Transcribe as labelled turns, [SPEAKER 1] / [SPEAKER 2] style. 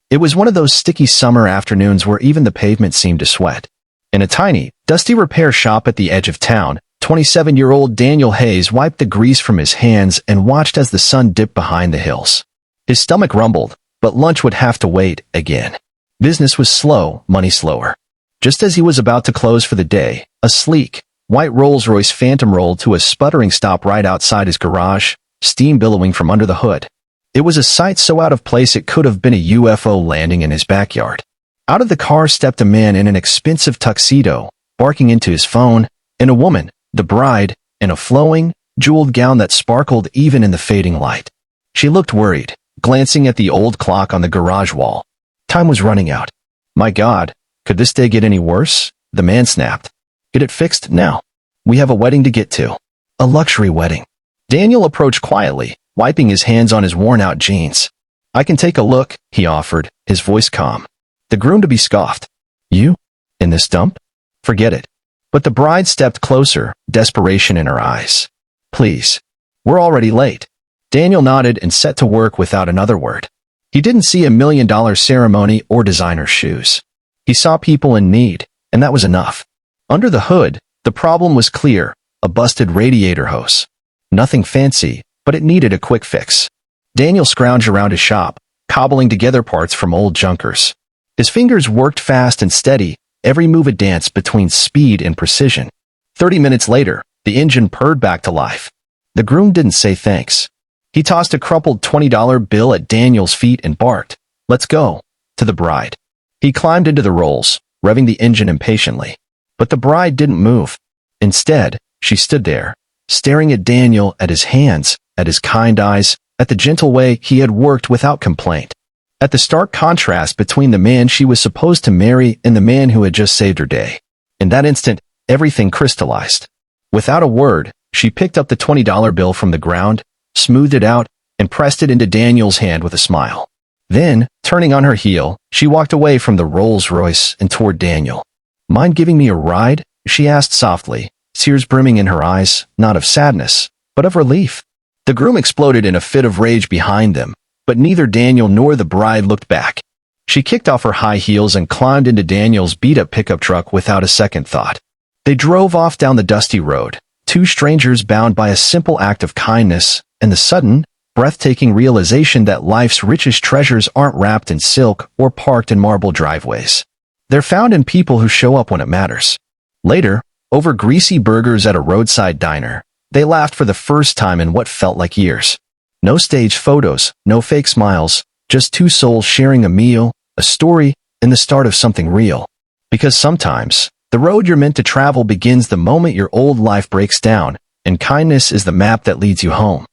[SPEAKER 1] It was one of those sticky summer afternoons where even the pavement seemed to sweat. In a tiny, dusty repair shop at the edge of town, 27-year-old Daniel Hayes wiped the grease from his hands and watched as the sun dipped behind the hills. His stomach rumbled, but lunch would have to wait again. Business was slow, money slower. Just as he was about to close for the day, a sleek, white Rolls-Royce Phantom rolled to a sputtering stop right outside his garage, steam billowing from under the hood. It was a sight so out of place it could have been a UFO landing in his backyard. Out of the car stepped a man in an expensive tuxedo, barking into his phone, and a woman, the bride, in a flowing, jeweled gown that sparkled even in the fading light. She looked worried, glancing at the old clock on the garage wall. Time was running out. My God, could this day get any worse? The man snapped. Get it fixed now. We have a wedding to get to. A luxury wedding. Daniel approached quietly, wiping his hands on his worn-out jeans. I can take a look, he offered, his voice calm. The groom to be scoffed. You? In this dump? Forget it. But the bride stepped closer, desperation in her eyes. Please. We're already late. Daniel nodded and set to work without another word. He didn't see $1 million ceremony or designer shoes. He saw people in need, and that was enough. Under the hood, the problem was clear, a busted radiator hose. Nothing fancy, but it needed a quick fix. Daniel scrounged around his shop, cobbling together parts from old junkers. His fingers worked fast and steady, every move a dance between speed and precision. 30 minutes later, the engine purred back to life. The groom didn't say thanks. He tossed a crumpled $20 bill at Daniel's feet and barked, "Let's go," to the bride. He climbed into the Rolls, revving the engine impatiently. But the bride didn't move. Instead, she stood there, staring at Daniel, at his hands, at his kind eyes, at the gentle way he had worked without complaint. At the stark contrast between the man she was supposed to marry and the man who had just saved her day. In that instant, everything crystallized. Without a word, she picked up the $20 bill from the ground, smoothed it out, and pressed it into Daniel's hand with a smile. Then, turning on her heel, she walked away from the Rolls-Royce and toward Daniel. Mind giving me a ride? She asked softly, tears brimming in her eyes, not of sadness, but of relief. The groom exploded in a fit of rage behind them, but neither Daniel nor the bride looked back. She kicked off her high heels and climbed into Daniel's beat-up pickup truck without a second thought. They drove off down the dusty road, two strangers bound by a simple act of kindness and the sudden, breathtaking realization that life's richest treasures aren't wrapped in silk or parked in marble driveways. They're found in people who show up when it matters. Later, over greasy burgers at a roadside diner, they laughed for the first time in what felt like years. No staged photos, no fake smiles, just two souls sharing a meal, a story, and the start of something real. Because sometimes, the road you're meant to travel begins the moment your old life breaks down, and kindness is the map that leads you home.